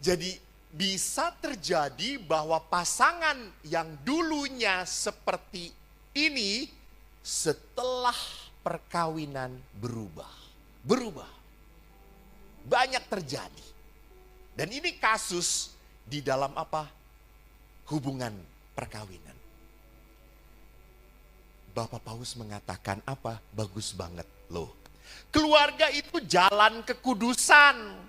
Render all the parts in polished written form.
Jadi bisa terjadi bahwa pasangan yang dulunya seperti ini setelah perkawinan berubah. Berubah. Banyak terjadi. Dan ini kasus di dalam apa? Hubungan perkawinan. Bapak Paus mengatakan apa? Bagus banget loh. Keluarga itu jalan kekudusan.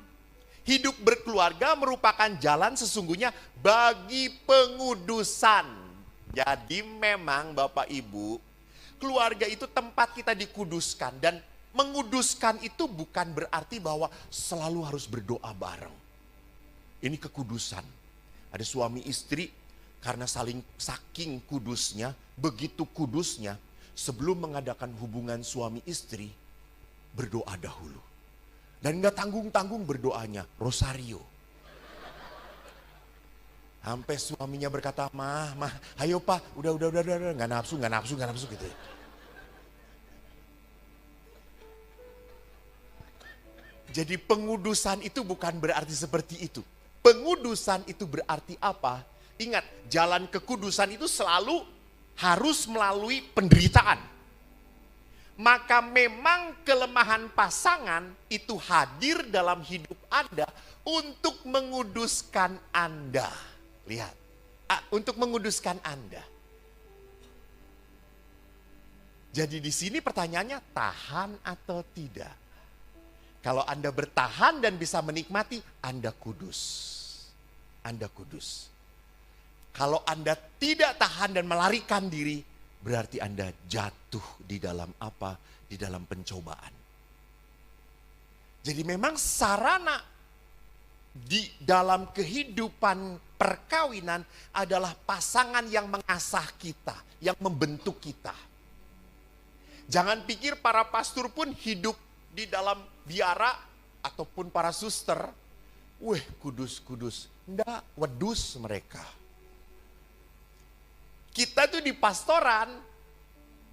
Hidup berkeluarga merupakan jalan sesungguhnya bagi pengudusan. Jadi memang Bapak Ibu, keluarga itu tempat kita dikuduskan. Dan menguduskan itu bukan berarti bahwa selalu harus berdoa bareng. Ini kekudusan. Ada suami istri karena saking kudusnya, begitu kudusnya, sebelum mengadakan hubungan suami istri, berdoa dahulu. Dan gak tanggung-tanggung berdoanya, rosario. Sampai suaminya berkata, mah, ayo pak, udah, gak nafsu gitu. Jadi pengudusan itu bukan berarti seperti itu. Pengudusan itu berarti apa? Ingat, jalan kekudusan itu selalu harus melalui penderitaan. Maka memang kelemahan pasangan itu hadir dalam hidup Anda untuk menguduskan Anda. Lihat, untuk menguduskan Anda. Jadi di sini pertanyaannya tahan atau tidak? Kalau Anda bertahan dan bisa menikmati, Anda kudus. Anda kudus. Kalau Anda tidak tahan dan melarikan diri, berarti Anda jatuh di dalam apa? Di dalam pencobaan. Jadi memang sarana di dalam kehidupan perkawinan adalah pasangan yang mengasah kita, yang membentuk kita. Jangan pikir para pastor pun hidup di dalam biara ataupun para suster, weh kudus. Enggak, wedus mereka. Kita tuh di pastoran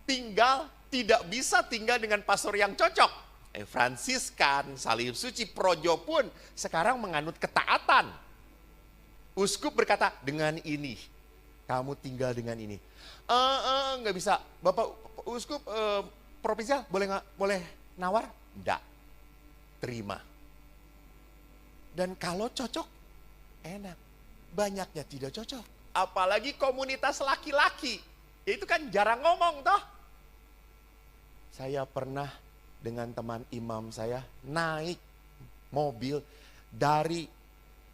tidak bisa tinggal dengan pastor yang cocok. Fransiskan, Salib Suci, Projo pun sekarang menganut ketaatan. Uskup berkata, dengan ini kamu tinggal dengan ini. Nggak bisa, Bapak Uskup provinsial boleh nawar? Enggak, terima. Dan kalau cocok, enak. Banyaknya tidak cocok. Apalagi komunitas laki-laki. Ya itu kan jarang ngomong toh. Saya pernah dengan teman imam saya naik mobil dari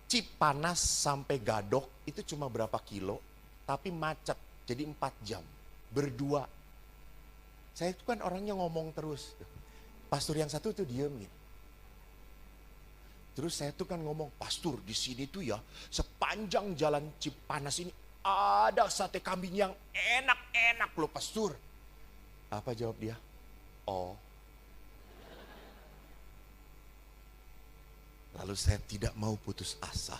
Cipanas sampai Gadok. Itu cuma berapa kilo. Tapi macet. Jadi 4 jam. Berdua. Saya itu kan orangnya ngomong terus. Pastor yang satu tuh diem gitu. Terus saya tuh kan ngomong, pastor di sini tuh ya sepanjang jalan Cipanas ini ada sate kambing yang enak-enak loh pastor. Apa jawab dia? Oh. Lalu saya tidak mau putus asa.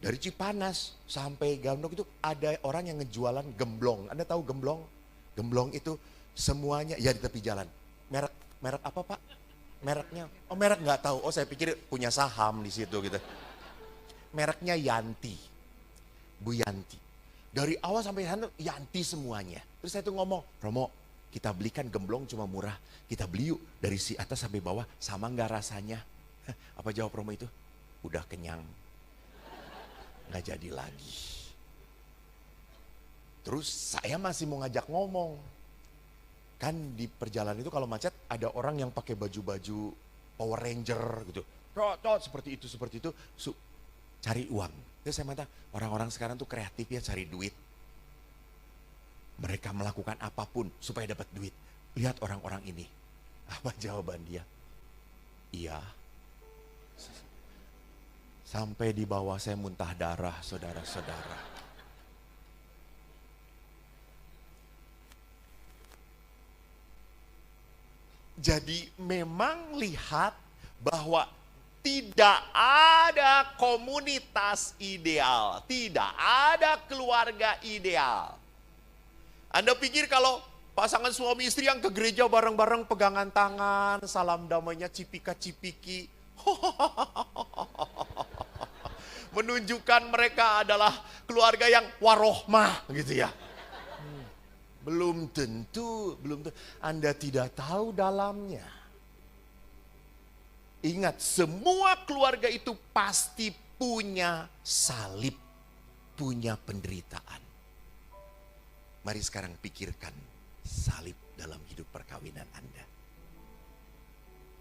Dari Cipanas sampai Gandok itu ada orang yang ngejualan gemblong. Anda tahu gemblong? Gemblong itu semuanya ya di tepi jalan. Merek apa pak? Mereknya, merek nggak tahu. Saya pikir punya saham di situ gitu. Mereknya Yanti, Bu Yanti. Dari awal sampai sana Yanti semuanya. Terus saya tuh ngomong, Romo, kita belikan gemblong cuma murah. Kita beli yuk dari si atas sampai bawah, sama nggak rasanya? Apa jawab Romo itu? Udah kenyang, nggak jadi lagi. Terus saya masih mau ngajak ngomong. Kan di perjalanan itu kalau macet ada orang yang pakai baju-baju Power Ranger gitu. Seperti itu. Cari uang. Terus saya minta orang-orang sekarang tuh kreatif ya cari duit. Mereka melakukan apapun supaya dapat duit. Lihat orang-orang ini. Apa jawaban dia? Iya. Sampai di bawah saya muntah darah saudara-saudara. Jadi memang lihat bahwa tidak ada komunitas ideal, tidak ada keluarga ideal. Anda pikir kalau pasangan suami istri yang ke gereja bareng-bareng pegangan tangan, salam damainya cipika-cipiki. menunjukkan mereka adalah keluarga yang warohmah gitu ya. Belum tentu Anda tidak tahu dalamnya. Ingat, semua keluarga itu pasti punya salib, punya penderitaan. Mari sekarang pikirkan salib dalam hidup perkawinan Anda.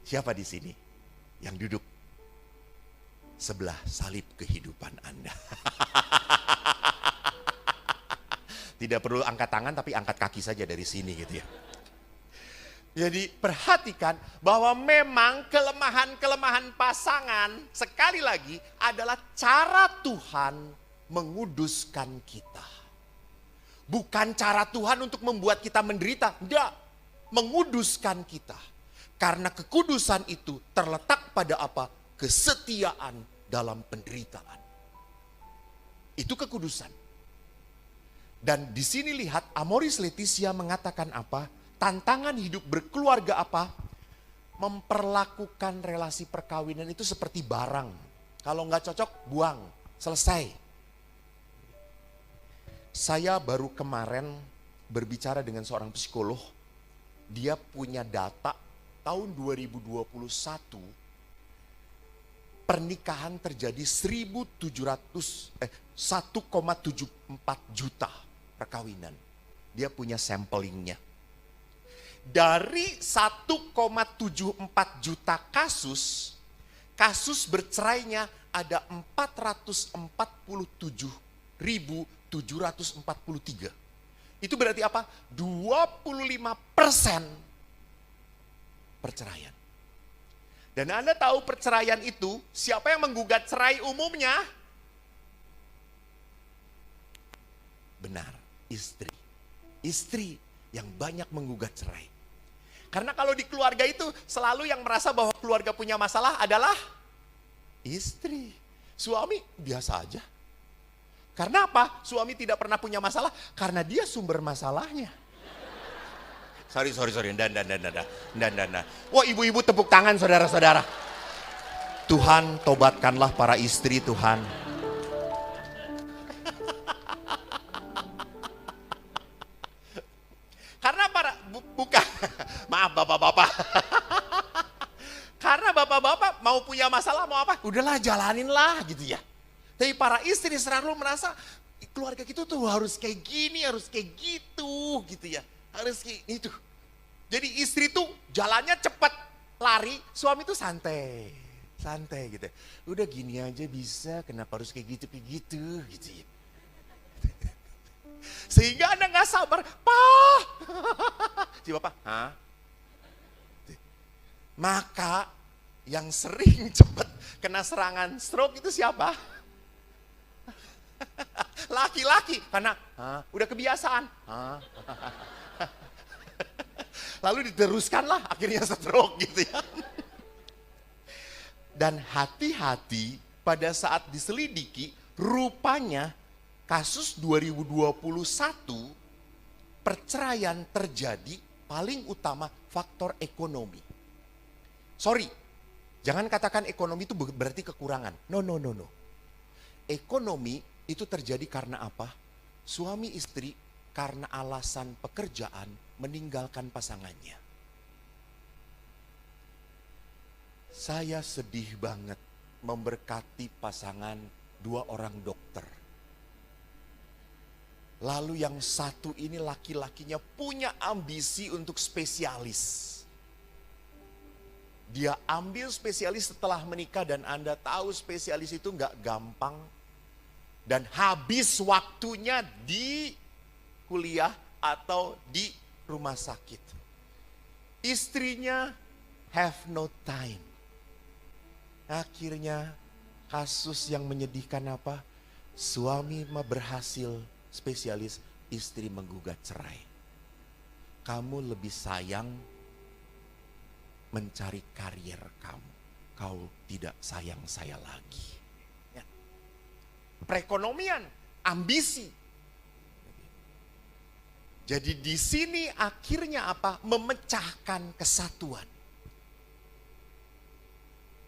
Siapa di sini yang duduk sebelah salib kehidupan Anda? Tidak perlu angkat tangan, tapi angkat kaki saja dari sini gitu ya. Jadi perhatikan bahwa memang kelemahan-kelemahan pasangan sekali lagi adalah cara Tuhan menguduskan kita. Bukan cara Tuhan untuk membuat kita menderita, enggak. Menguduskan kita. Karena kekudusan itu terletak pada apa? Kesetiaan dalam penderitaan. Itu kekudusan. Dan di sini lihat Amoris Laetitia mengatakan apa? Tantangan hidup berkeluarga apa? Memperlakukan relasi perkawinan itu seperti barang. Kalau nggak cocok, buang. Selesai. Saya baru kemarin berbicara dengan seorang psikolog. Dia punya data tahun 2021 pernikahan terjadi 1,74 juta perkawinan. Dia punya samplingnya. Dari 1,74 juta kasus bercerainya ada 447.743. Itu berarti apa? 25% perceraian. Dan Anda tahu perceraian itu, siapa yang menggugat cerai umumnya? Benar, istri. Istri yang banyak menggugat cerai. Karena kalau di keluarga itu selalu yang merasa bahwa keluarga punya masalah adalah istri. Suami biasa aja. Karena apa? Suami tidak pernah punya masalah karena dia sumber masalahnya. Sorry. Dan. Wah, ibu-ibu tepuk tangan saudara-saudara. Tuhan, tobatkanlah para istri, Tuhan. Karena bukan, maaf bapak-bapak. Karena bapak-bapak mau punya masalah, mau apa? Udahlah, jalaninlah gitu ya. Tapi para istri selalu merasa keluarga kita tuh harus kayak gini, harus kayak gitu ya. Harus kayak itu. Jadi istri tuh jalannya cepat, lari, suami tuh santai gitu. Udah gini aja bisa, kenapa harus kayak gitu gitu ya. Sehingga Anda gak sabar, Pak. Si bapak, hah? Maka yang sering cepat kena serangan stroke itu siapa? Laki-laki, karena udah kebiasaan. Lalu diteruskanlah, akhirnya stroke gitu ya. Dan hati-hati pada saat diselidiki, rupanya kasus 2021 perceraian terjadi paling utama faktor ekonomi. Sorry, jangan katakan ekonomi itu berarti kekurangan. No. Ekonomi itu terjadi karena apa? Suami istri karena alasan pekerjaan meninggalkan pasangannya. Saya sedih banget memberkati pasangan 2 orang dokter. Lalu yang satu ini laki-lakinya punya ambisi untuk spesialis. Dia ambil spesialis setelah menikah dan Anda tahu spesialis itu nggak gampang. Dan habis waktunya di kuliah atau di rumah sakit. Istrinya have no time. Akhirnya kasus yang menyedihkan apa? Suami berhasil spesialis, istri menggugat cerai. Kamu lebih sayang mencari karier kamu. Kau tidak sayang saya lagi. Ya. Perekonomian, ambisi. Jadi di sini akhirnya apa? Memecahkan kesatuan.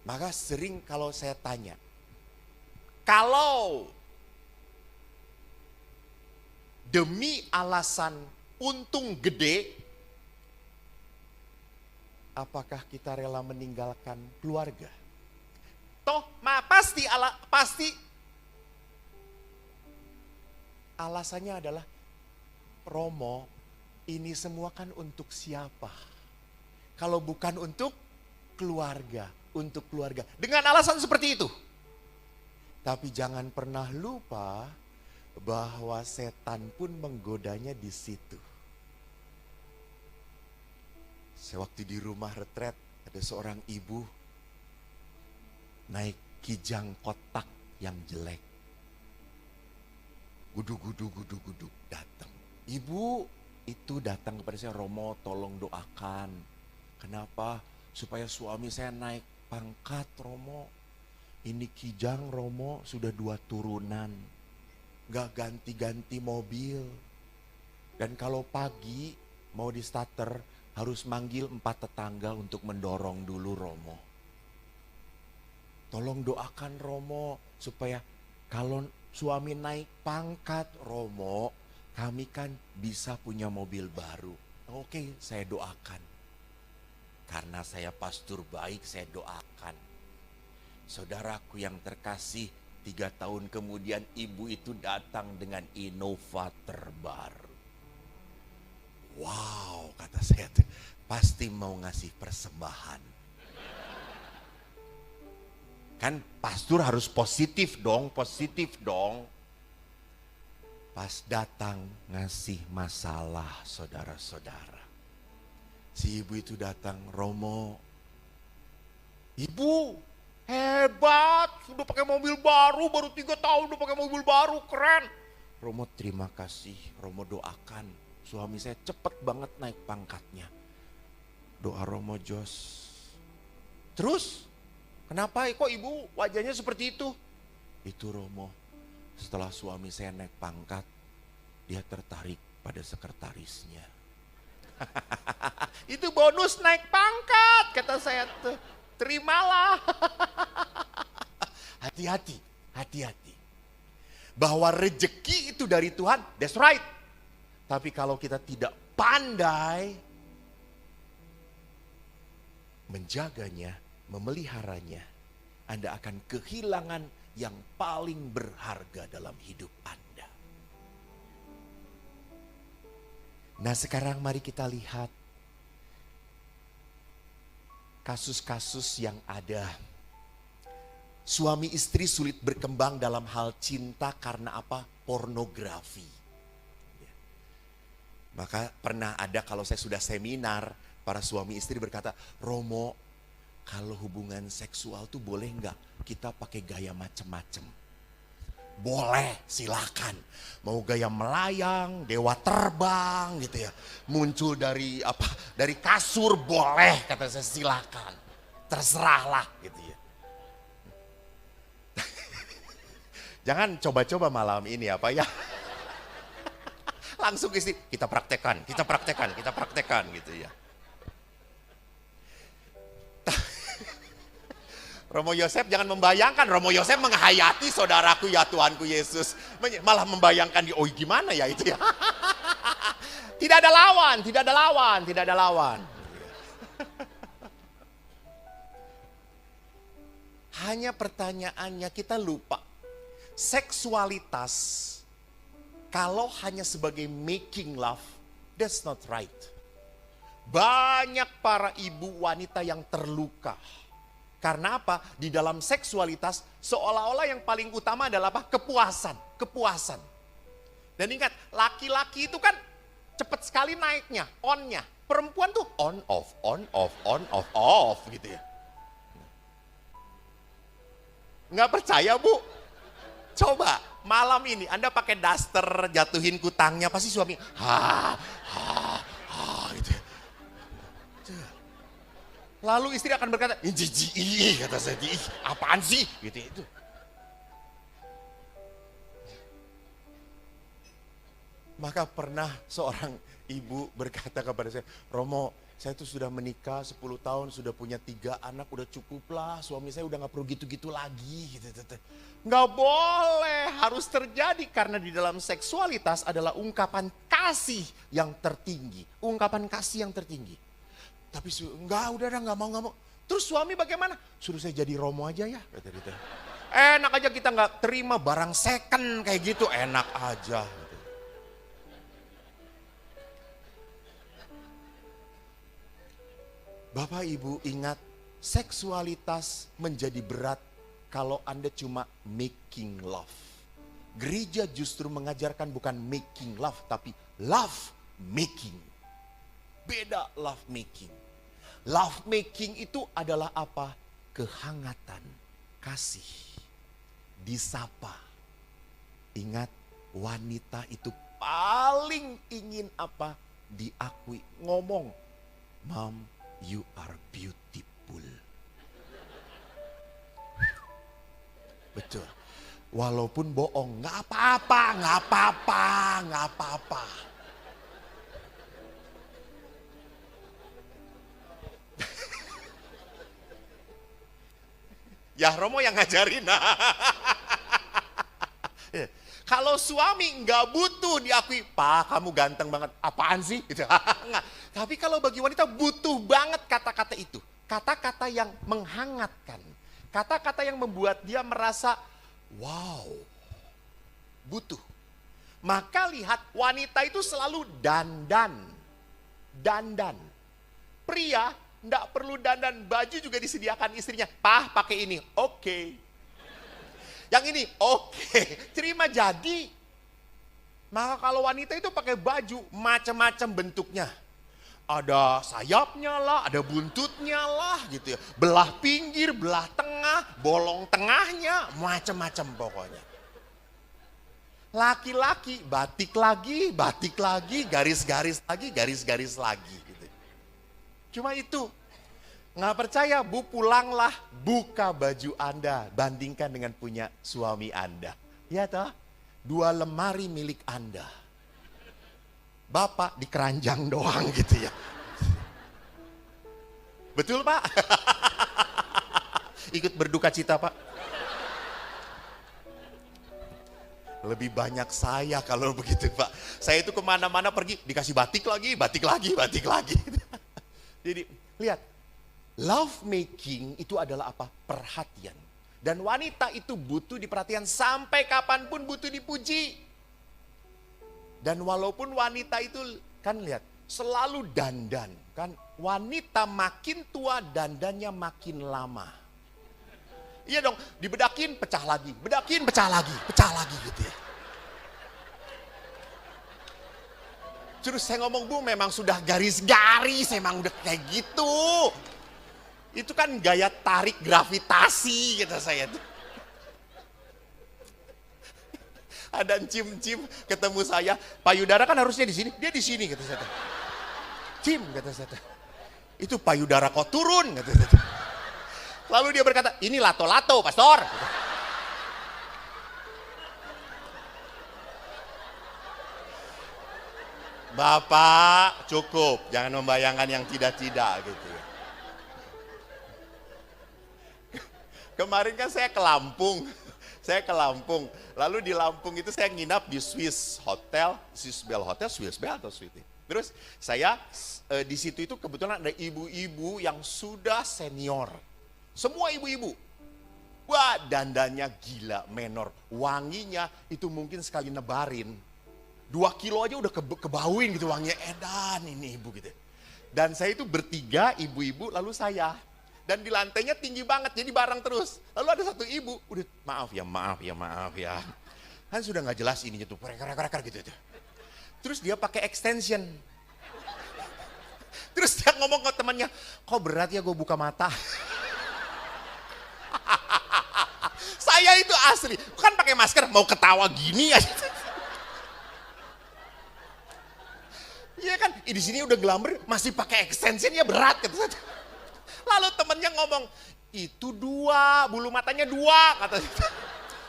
Maka sering kalau saya tanya, Kalau demi alasan untung gede, apakah kita rela meninggalkan keluarga? Toh, pasti alasannya adalah, Romo, ini semua kan untuk siapa? Kalau bukan untuk keluarga, untuk keluarga. Dengan alasan seperti itu. Tapi jangan pernah lupa bahwa setan pun menggodanya di situ. Sewaktu di rumah retret, ada seorang ibu naik kijang kotak yang jelek. Gudug datang. Ibu itu datang kepada saya, Romo tolong doakan. Kenapa? Supaya suami saya naik pangkat, Romo. Ini kijang, Romo, sudah 2 turunan. Gak ganti-ganti mobil. Dan kalau pagi mau di starter, harus manggil 4 tetangga untuk mendorong dulu, Romo. Tolong doakan, Romo, supaya kalau suami naik pangkat, Romo, kami kan bisa punya mobil baru. Oke, saya doakan. Karena saya pastor baik, saya doakan. Saudaraku yang terkasih, 3 tahun kemudian ibu itu datang dengan Innova terbaru. Wow, kata saya, pasti mau ngasih persembahan. Kan pastor harus positif dong. Pas datang ngasih masalah, saudara-saudara. Si ibu itu datang, Romo, ibu hebat, sudah pakai mobil baru 3 tahun udah pakai mobil baru, keren. Romo terima kasih, Romo doakan suami saya cepet banget naik pangkatnya. Doa Romo Jos. Terus kenapa kok ibu wajahnya seperti itu? Itu Romo, setelah suami saya naik pangkat, dia tertarik pada sekretarisnya. Itu bonus naik pangkat, kata saya tuh. Terimalah. Hati-hati. Bahwa rejeki itu dari Tuhan, that's right. Tapi kalau kita tidak pandai menjaganya, memeliharanya, Anda akan kehilangan yang paling berharga dalam hidup Anda. Nah, sekarang mari kita lihat kasus-kasus yang ada. Suami istri sulit berkembang dalam hal cinta karena apa? Pornografi. Maka pernah ada, kalau saya sudah seminar, para suami istri berkata, Romo, kalau hubungan seksual tuh boleh nggak kita pakai gaya macem-macem? Boleh, silakan. Mau gaya melayang, dewa terbang gitu ya. Muncul dari dari kasur, boleh, kata saya, silakan. Terserahlah gitu ya. Jangan coba-coba malam ini ya. Langsung istri, kita praktekkan gitu ya. Romo Yosef jangan membayangkan, Romo Yosef menghayati saudaraku ya Tuhanku Yesus. Malah membayangkan, oh gimana ya itu ya. Tidak ada lawan. Hanya pertanyaannya kita lupa. Seksualitas, kalau hanya sebagai making love, that's not right. Banyak para ibu wanita yang terluka. Karena apa? Di dalam seksualitas seolah-olah yang paling utama adalah apa? Kepuasan. Dan ingat, laki-laki itu kan cepat sekali naiknya, on-nya. Perempuan tuh on off gitu ya. Nggak percaya, Bu? Coba malam ini Anda pakai daster jatuhin kutangnya, pasti suami gitu ya. Lalu istri akan berkata, jijik, kata saya, apaan sih? Gitu itu. Maka pernah seorang ibu berkata kepada saya, Romo, Saya tuh sudah menikah 10 tahun, sudah punya 3 anak, udah cukup lah. Suami saya udah gak perlu gitu-gitu lagi. Gitu. Gak boleh, harus terjadi. Karena di dalam seksualitas adalah ungkapan kasih yang tertinggi. Ungkapan kasih yang tertinggi. Tapi enggak, udah gak mau. Terus suami bagaimana? Suruh saya jadi romo aja ya. Kata. Enak aja kita gak terima barang second kayak gitu, enak aja. Bapak Ibu ingat, seksualitas menjadi berat kalau Anda cuma making love. Gereja justru mengajarkan bukan making love, tapi love making. Beda love making. Love making itu adalah apa? Kehangatan, kasih, disapa. Ingat, wanita itu paling ingin apa? Diakui, ngomong, Mom, you are beautiful. Betul. Walaupun bohong, nggak apa-apa. Ya Romo yang ngajarin. Kalau suami nggak butuh diakui, Pak kamu ganteng banget, apaan sih? Gitu. Tapi kalau bagi wanita butuh banget kata-kata itu. Kata-kata yang menghangatkan. Kata-kata yang membuat dia merasa, wow, butuh. Maka lihat wanita itu selalu dandan. Pria nggak perlu dandan, baju juga disediakan istrinya. Pak pakai ini, oke. Yang ini, oke, terima jadi. Maka kalau wanita itu pakai baju macam-macam bentuknya. Ada sayapnya lah, ada buntutnya lah gitu ya. Belah pinggir, belah tengah, bolong tengahnya, macam-macam pokoknya. Laki-laki batik lagi, garis-garis lagi gitu. Cuma itu. Nggak percaya, Bu pulanglah, buka baju Anda, bandingkan dengan punya suami Anda. Ya toh, 2 lemari milik Anda. Bapak di keranjang doang gitu ya. Betul Pak? Ikut berduka cita Pak. Lebih banyak saya kalau begitu Pak. Saya itu kemana-mana pergi, dikasih batik lagi. Jadi lihat. Love making itu adalah apa? Perhatian. Dan wanita itu butuh diperhatikan sampai kapanpun butuh dipuji. Dan walaupun wanita itu kan lihat selalu dandan. Kan wanita makin tua dandannya makin lama. Iya dong, dibedakin pecah lagi gitu ya. Terus saya ngomong, Bu memang sudah garis-garis, emang udah kayak gitu. Itu kan gaya tarik gravitasi kata saya tuh. Ada Cim ketemu saya, payudara kan harusnya di sini, dia di sini kata saya. Cim kata saya. Itu payudara kok turun kata saya. Lalu dia berkata, ini lato-lato pastor. Bapak cukup, jangan membayangkan yang tidak-tidak gitu. Kemarin kan saya ke Lampung, lalu di Lampung itu saya nginap di Swiss Bell atau Sweetie. Terus saya di situ itu kebetulan ada ibu-ibu yang sudah senior, semua ibu-ibu. Wah dandannya gila menor, wanginya itu mungkin sekali nebarin, 2 kilo aja udah kebauin gitu wanginya, edan ini ibu gitu. Dan saya itu bertiga ibu-ibu lalu saya. Dan di lantainya tinggi banget, jadi bareng terus. Lalu ada satu ibu, udah maaf ya. Kan sudah nggak jelas ininya tuh, reker gitu. Terus dia pakai extension. Terus dia ngomong ke temannya, kok berat ya gue buka mata. Saya itu asli, kan pakai masker, mau ketawa gini aja. Iya kan, di sini udah glamber, masih pakai extension ya berat gitu saja. Lalu temennya ngomong, itu 2, bulu matanya 2, katanya.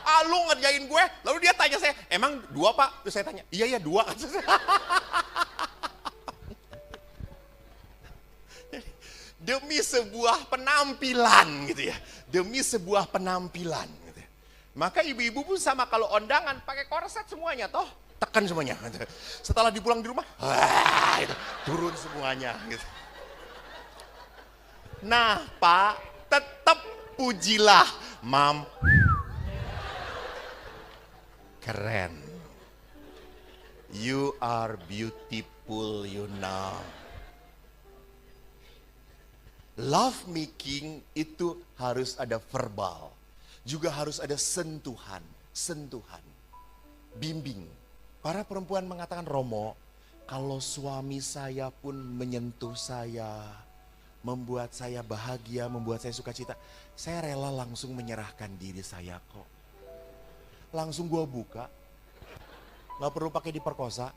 Ah lu ngerjain gue, lalu dia tanya saya, emang 2 Pak? Terus saya tanya, iya 2. demi sebuah penampilan gitu ya. Demi sebuah penampilan gitu. Maka ibu-ibu pun sama, kalau undangan pakai korset semuanya toh, tekan semuanya. Setelah dipulang di rumah, gitu, turun semuanya gitu. Nah, Pak, tetap pujilah, Mam. Keren. You are beautiful, you know. Love making itu harus ada verbal, juga harus ada sentuhan, bimbing. Para perempuan mengatakan, Romo, kalau suami saya pun menyentuh saya, membuat saya bahagia, membuat saya sukacita, saya rela langsung menyerahkan diri saya kok. Langsung gua buka, gak perlu pakai diperkosa.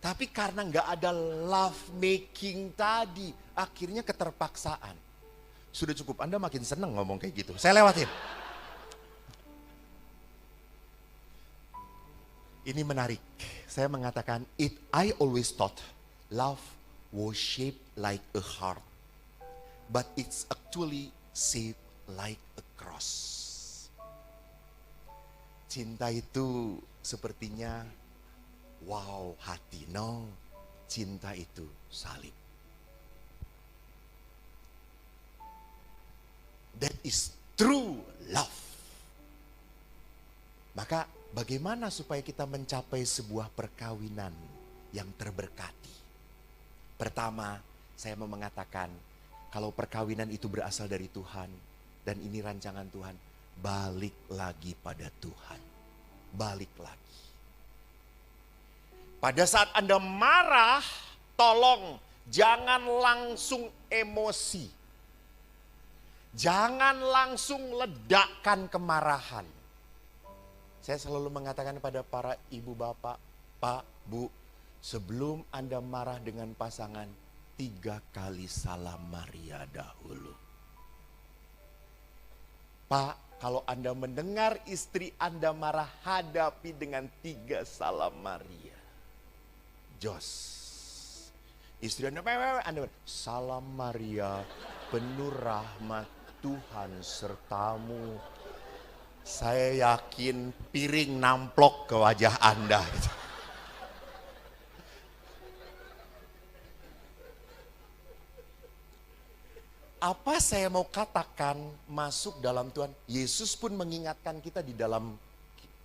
Tapi karena nggak ada love making tadi, akhirnya keterpaksaan. Sudah cukup, Anda makin seneng ngomong kayak gitu. Saya lewatin. Ini menarik. Saya mengatakan, I always thought love was shaped like a heart, but it's actually shaped like a cross. Cinta itu sepertinya wow, hati, no. Cinta itu salib. That is true love. Maka bagaimana supaya kita mencapai sebuah perkawinan yang terberkati? Pertama, saya mau mengatakan, kalau perkawinan itu berasal dari Tuhan, dan ini rancangan Tuhan, balik lagi pada Tuhan. Balik lagi. Pada saat Anda marah, tolong jangan langsung emosi. Jangan langsung ledakkan kemarahan. Saya selalu mengatakan pada para ibu bapak, Pak, Bu, sebelum Anda marah dengan pasangan, 3 kali salam Maria dahulu. Pak, kalau Anda mendengar istri Anda marah, hadapi dengan 3 salam Maria. Jos. Istri Anda, salam Maria, penuh rahmat Tuhan sertamu. Saya yakin piring namplok ke wajah Anda. Apa saya mau katakan masuk dalam Tuhan? Yesus pun mengingatkan kita di dalam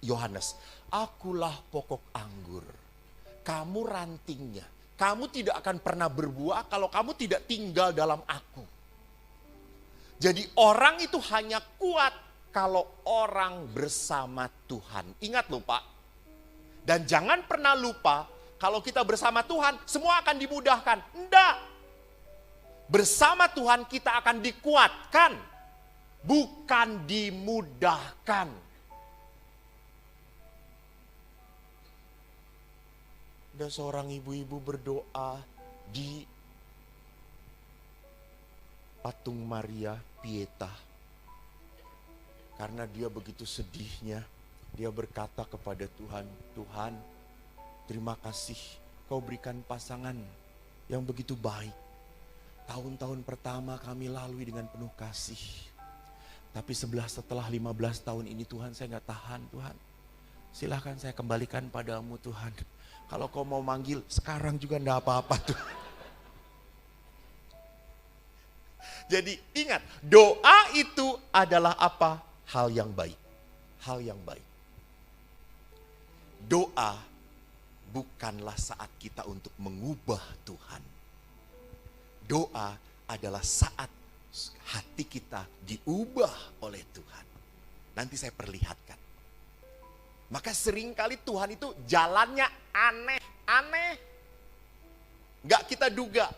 Yohanes. Akulah pokok anggur, kamu rantingnya. Kamu tidak akan pernah berbuah kalau kamu tidak tinggal dalam aku. Jadi orang itu hanya kuat kalau orang bersama Tuhan. Ingat loh Pak. Dan jangan pernah lupa, kalau kita bersama Tuhan, semua akan dimudahkan. Enggak. Bersama Tuhan kita akan dikuatkan, bukan dimudahkan. Ada seorang ibu-ibu berdoa di patung Maria Pieta. Karena dia begitu sedihnya, dia berkata kepada Tuhan, Tuhan, terima kasih kau berikan pasangan yang begitu baik. Tahun-tahun pertama kami lalui dengan penuh kasih. Tapi setelah 15 tahun ini Tuhan, saya gak tahan Tuhan. Silahkan saya kembalikan padamu Tuhan. Kalau kau mau manggil, sekarang juga gak apa-apa Tuhan. Jadi ingat, doa itu adalah apa? Hal yang baik. Hal yang baik. Doa bukanlah saat kita untuk mengubah Tuhan. Doa adalah saat hati kita diubah oleh Tuhan. Nanti saya perlihatkan. Maka seringkali Tuhan itu jalannya aneh-aneh. Gak kita duga.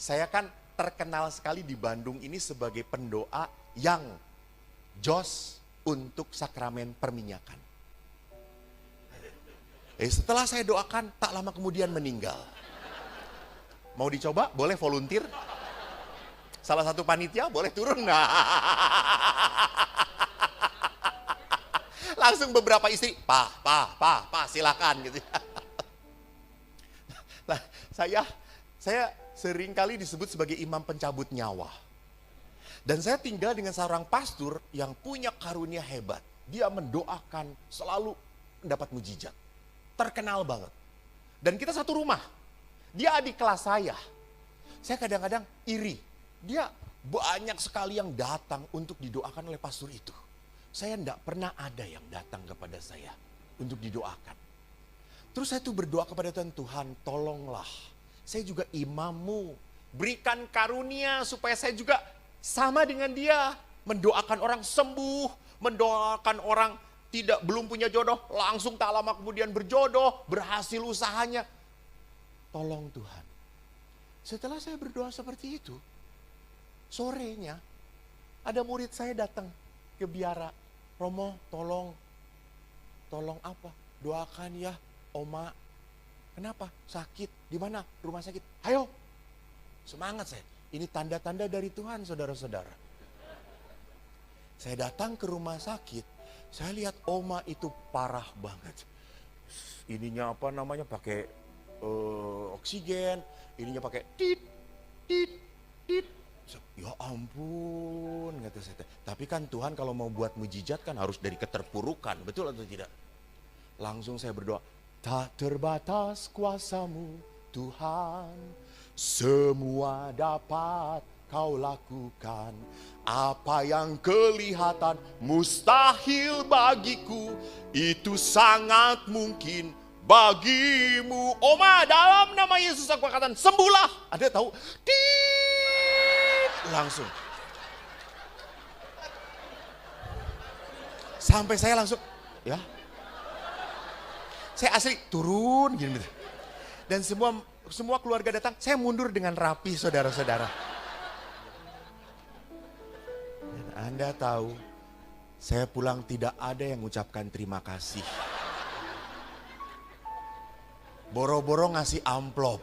Saya kan terkenal sekali di Bandung ini sebagai pendoa yang jos untuk sakramen perminyakan. Setelah saya doakan, tak lama kemudian meninggal. Mau dicoba? Boleh volunteer? Salah satu panitia boleh turun? Nah. Langsung beberapa istri, Pak, silakan gitu. Nah, seringkali disebut sebagai imam pencabut nyawa. Dan saya tinggal dengan seorang pastor yang punya karunia hebat. Dia mendoakan selalu mendapat mujizat. Terkenal banget. Dan kita satu rumah. Dia adik kelas saya. Saya kadang-kadang iri. Dia banyak sekali yang datang untuk didoakan oleh pastor itu. Saya tidak pernah ada yang datang kepada saya untuk didoakan. Terus saya tuh berdoa kepada Tuhan, Tuhan tolonglah. Saya juga imammu. Berikan karunia supaya saya juga sama dengan dia. Mendoakan orang sembuh. Mendoakan orang belum punya jodoh. Langsung tak lama kemudian berjodoh. Berhasil usahanya. Tolong Tuhan. Setelah saya berdoa seperti itu. Sorenya ada murid saya datang ke biara. Romo tolong. Tolong apa? Doakan ya Oma. Kenapa? Sakit. Di mana? Rumah sakit. Ayo. Semangat saya. Ini tanda-tanda dari Tuhan, saudara-saudara. Saya datang ke rumah sakit. Saya lihat Oma itu parah banget. Ininya apa namanya? Pakai oksigen. Ininya pakai tit, tit, tit. Ya ampun, kata saya. Tapi kan Tuhan kalau mau buat mujizat kan harus dari keterpurukan. Betul atau tidak? Langsung saya berdoa. Tak terbatas kuasamu Tuhan, semua dapat kau lakukan. Apa yang kelihatan mustahil bagiku, itu sangat mungkin bagimu. Oma, dalam nama Yesus aku katakan sembuhlah. Ada tahu? Langsung. Sampai saya langsung, ya. Saya asli turun gini. Dan semua keluarga datang, saya mundur dengan rapi, saudara-saudara. Dan Anda tahu, saya pulang tidak ada yang mengucapkan terima kasih. Boro-boro ngasih amplop.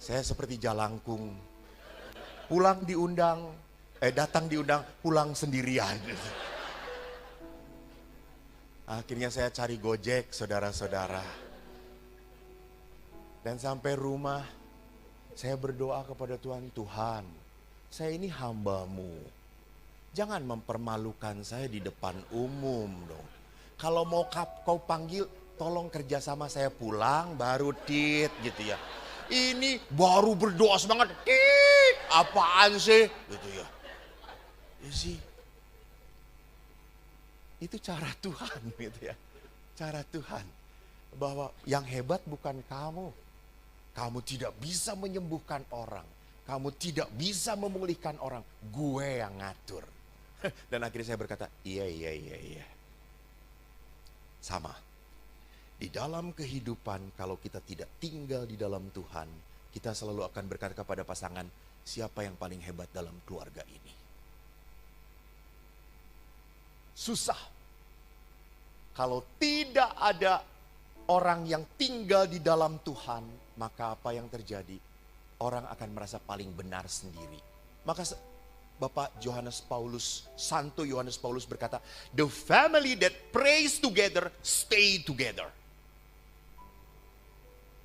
Saya seperti jalangkung. Datang diundang, pulang sendirian. Akhirnya saya cari Gojek, saudara-saudara. Dan sampai rumah, saya berdoa kepada Tuhan, Tuhan, saya ini hamba-Mu. Jangan mempermalukan saya di depan umum dong. Kalau mau kau panggil, tolong kerjasama saya pulang, baru tit gitu ya. Ini baru berdoa semangat, tit, apaan sih? Gitu ya. Ya sih. Itu cara Tuhan gitu ya. Cara Tuhan. Bahwa yang hebat bukan kamu. Kamu tidak bisa menyembuhkan orang. Kamu tidak bisa memulihkan orang. Gue yang ngatur. Dan akhirnya saya berkata, iya. Sama. Di dalam kehidupan kalau kita tidak tinggal di dalam Tuhan, kita selalu akan berkata kepada pasangan, siapa yang paling hebat dalam keluarga ini? Susah. Kalau tidak ada orang yang tinggal di dalam Tuhan, maka apa yang terjadi? Orang akan merasa paling benar sendiri. Maka Bapak Santo Yohanes Paulus berkata, the family that prays together, stay together.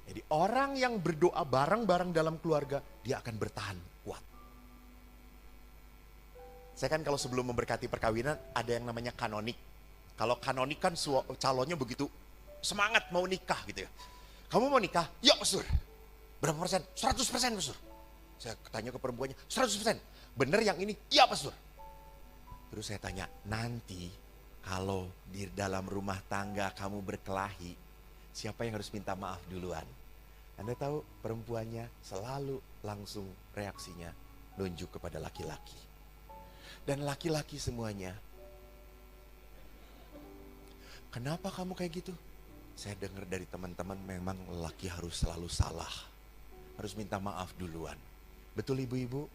Jadi orang yang berdoa bareng-bareng dalam keluarga, dia akan bertahan kuat. Saya kan kalau sebelum memberkati perkawinan, ada yang namanya kanonik. Kalau kanonik kan calonnya begitu semangat mau nikah gitu ya. Kamu mau nikah? Ya pastor. Berapa persen? 100% pastor. Saya tanya ke perempuannya, 100%. Bener yang ini? Ya pastor. Terus saya tanya, nanti kalau di dalam rumah tangga kamu berkelahi, siapa yang harus minta maaf duluan? Anda tahu perempuannya selalu langsung reaksinya nunjuk kepada laki-laki. Dan laki-laki semuanya, kenapa kamu kayak gitu? Saya dengar dari teman-teman memang laki harus selalu salah. Harus minta maaf duluan. Betul ibu-ibu?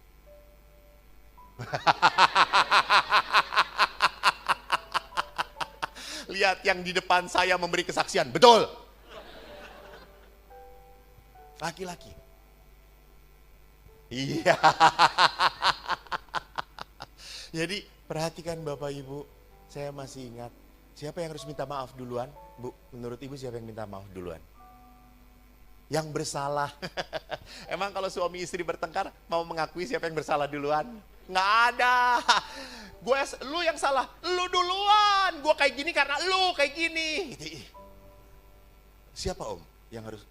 Lihat yang di depan saya memberi kesaksian. Betul. Laki-laki. Iya. Jadi perhatikan Bapak Ibu. Saya masih ingat. Siapa yang harus minta maaf duluan? Bu, menurut Ibu siapa yang minta maaf duluan? yang bersalah. Emang kalau suami istri bertengkar mau mengakui siapa yang bersalah duluan? Nggak ada. Lu yang salah, lu duluan. Gue kayak gini karena lu kayak gini. Siapa om yang harus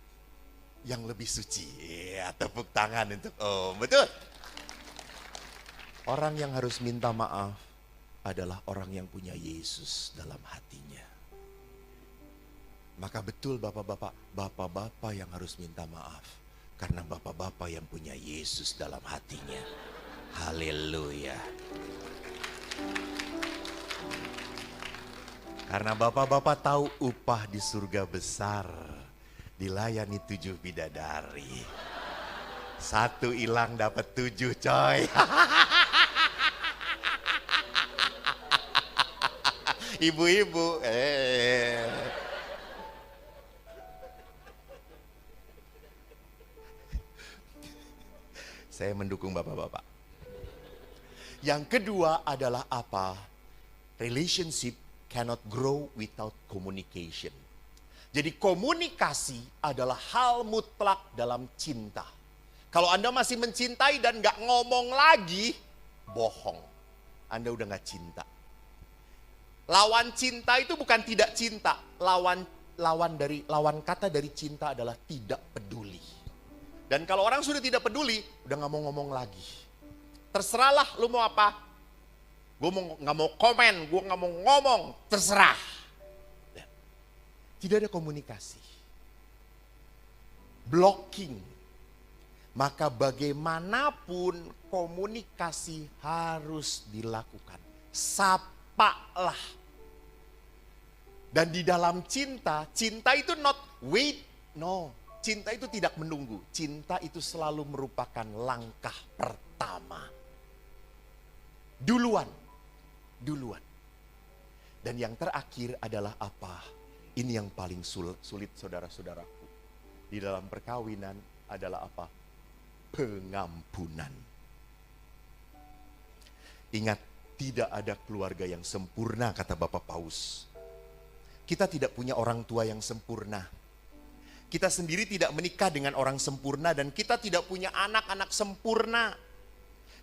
yang lebih suci? Ya, tepuk tangan untuk om. Betul. Orang yang harus minta maaf adalah orang yang punya Yesus dalam hatinya. Maka betul bapak-bapak yang harus minta maaf. Karena bapak-bapak yang punya Yesus dalam hatinya. Haleluya. Karena bapak-bapak tahu upah di surga besar. Dilayani 7 bidadari. 1 hilang dapat 7 coy. Ibu-ibu. Saya mendukung bapak-bapak. Yang kedua adalah apa? Relationship cannot grow without communication. Jadi komunikasi adalah hal mutlak dalam cinta. Kalau Anda masih mencintai dan gak ngomong lagi, bohong. Anda udah gak cinta. Lawan cinta itu bukan tidak cinta. Lawan kata dari cinta adalah tidak peduli. Dan kalau orang sudah tidak peduli, udah gak mau ngomong lagi. Terserahlah lu mau apa. Gue gak mau komen, gue gak mau ngomong, terserah. Tidak ada komunikasi. Blocking. Maka bagaimanapun komunikasi harus dilakukan. Sapalah. Dan di dalam cinta itu not wait, no. Cinta itu tidak menunggu. Cinta itu selalu merupakan langkah pertama. Duluan. Dan yang terakhir adalah apa? Ini yang paling sulit saudara-saudaraku. Di dalam perkawinan adalah apa? Pengampunan. Ingat, tidak ada keluarga yang sempurna, kata Bapak Paus. Kita tidak punya orang tua yang sempurna. Kita sendiri tidak menikah dengan orang sempurna dan kita tidak punya anak-anak sempurna.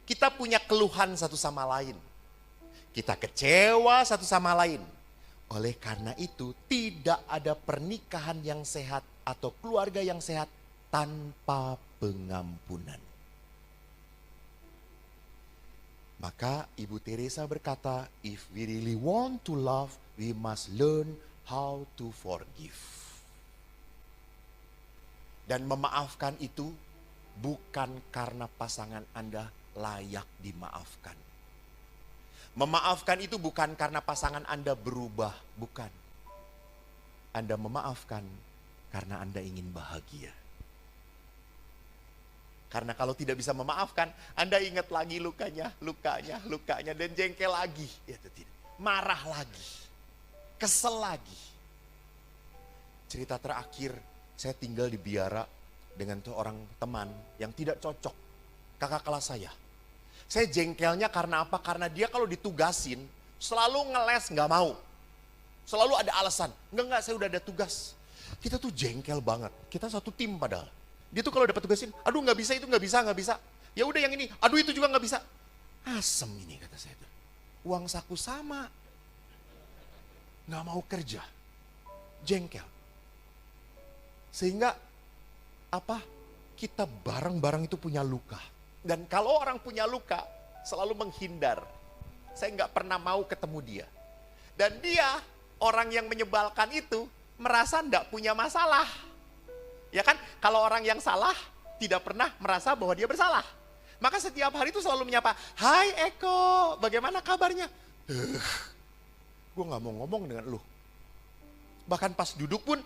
Kita punya keluhan satu sama lain. Kita kecewa satu sama lain. Oleh karena itu tidak ada pernikahan yang sehat atau keluarga yang sehat tanpa pengampunan. Maka Ibu Teresa berkata, if we really want to love, we must learn how to forgive. Dan memaafkan itu bukan karena pasangan Anda layak dimaafkan. Memaafkan itu bukan karena pasangan Anda berubah, bukan. Anda memaafkan karena Anda ingin bahagia. Karena kalau tidak bisa memaafkan, Anda ingat lagi lukanya, dan jengkel lagi. Ya, tidak. Marah lagi, kesel lagi. Cerita terakhir, saya tinggal di Biara dengan seorang teman yang tidak cocok, kakak kelas saya. Saya jengkelnya karena apa? Karena dia kalau ditugasin selalu ngeles nggak mau. Selalu ada alasan. Enggak, saya udah ada tugas. Kita tuh jengkel banget. Kita satu tim padahal. Dia tuh kalau dapat tugasin, aduh nggak bisa itu, nggak bisa. Ya udah yang ini, aduh itu juga nggak bisa. Asem ini kata saya tuh. Uang saku sama. Nggak mau kerja. Jengkel. Sehingga apa? Kita bareng-bareng itu punya luka. Dan kalau orang punya luka, selalu menghindar. Saya nggak pernah mau ketemu dia. Dan dia, orang yang menyebalkan itu, merasa nggak punya masalah. Ya kan? Kalau orang yang salah, tidak pernah merasa bahwa dia bersalah. Maka setiap hari itu selalu menyapa, hai Eko, bagaimana kabarnya? Gue nggak mau ngomong dengan lu. Bahkan pas duduk pun,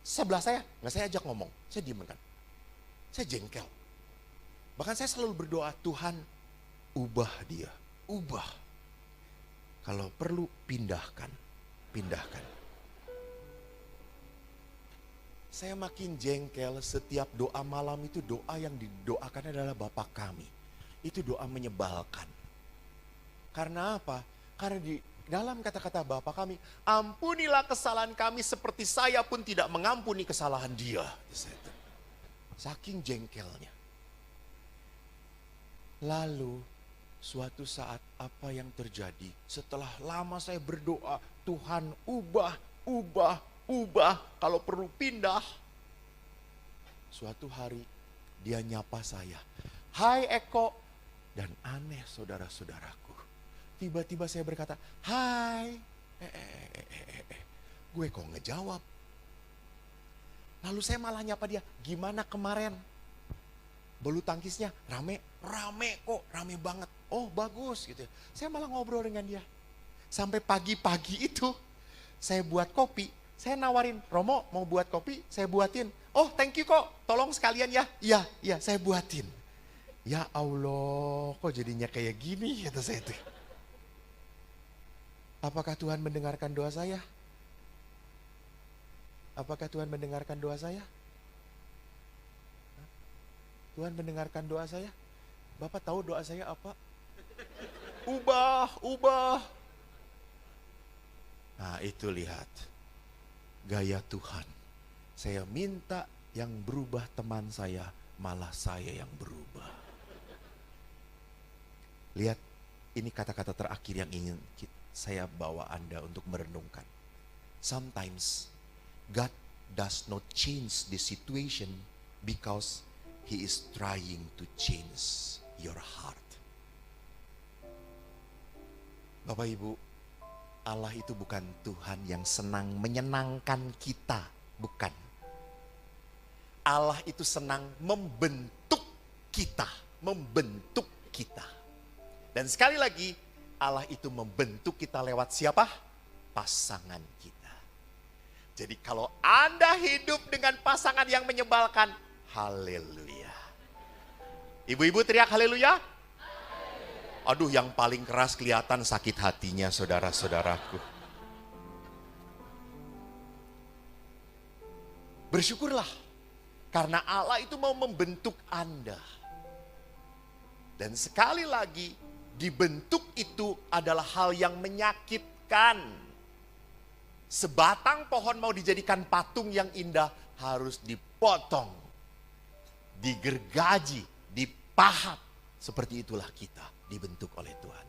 sebelah saya, nggak saya ajak ngomong, saya diem kan. Saya jengkel. Bahkan saya selalu berdoa, Tuhan ubah dia, ubah. Kalau perlu pindahkan. Saya makin jengkel setiap doa malam itu doa yang didoakan adalah Bapa kami. Itu doa menyebalkan. Karena apa? Karena di dalam kata-kata Bapa kami, ampunilah kesalahan kami seperti saya pun tidak mengampuni kesalahan dia. Saking jengkelnya. Lalu suatu saat apa yang terjadi? Setelah lama saya berdoa, Tuhan ubah. Kalau perlu pindah. Suatu hari dia nyapa saya. Hai Eko. Dan aneh saudara-saudaraku. Tiba-tiba saya berkata, hai. Gue kok ngejawab. Lalu saya malah nyapa dia, gimana kemarin? Bulu tangkisnya rame kok, rame banget. Oh bagus gitu. Saya malah ngobrol dengan dia. Sampai pagi-pagi itu saya buat kopi. Saya nawarin, Romo mau buat kopi, saya buatin. Oh thank you kok, tolong sekalian ya. Iya saya buatin. Ya Allah, kok jadinya kayak gini kata saya tuh. Apakah Tuhan mendengarkan doa saya? Apakah Tuhan mendengarkan doa saya? Tuhan mendengarkan doa saya? Bapak tahu doa saya apa? Ubah. Nah itu lihat. Gaya Tuhan. Saya minta yang berubah teman saya, malah saya yang berubah. Lihat, ini kata-kata terakhir yang ingin saya bawa Anda untuk merenungkan. Sometimes God does not change the situation because He is trying to change your heart. Bapak Ibu, Allah itu bukan Tuhan yang senang menyenangkan kita, bukan. Allah itu senang membentuk kita. Dan sekali lagi, Allah itu membentuk kita lewat siapa? Pasangan kita. Jadi kalau Anda hidup dengan pasangan yang menyebalkan, haleluya. Ibu-ibu teriak haleluya. Aduh, yang paling keras kelihatan sakit hatinya saudara-saudaraku. Bersyukurlah karena Allah itu mau membentuk Anda. Dan sekali lagi, dibentuk itu adalah hal yang menyakitkan. Sebatang pohon mau dijadikan patung yang indah harus dipotong, digergaji, dipahat. Seperti itulah kita dibentuk oleh Tuhan.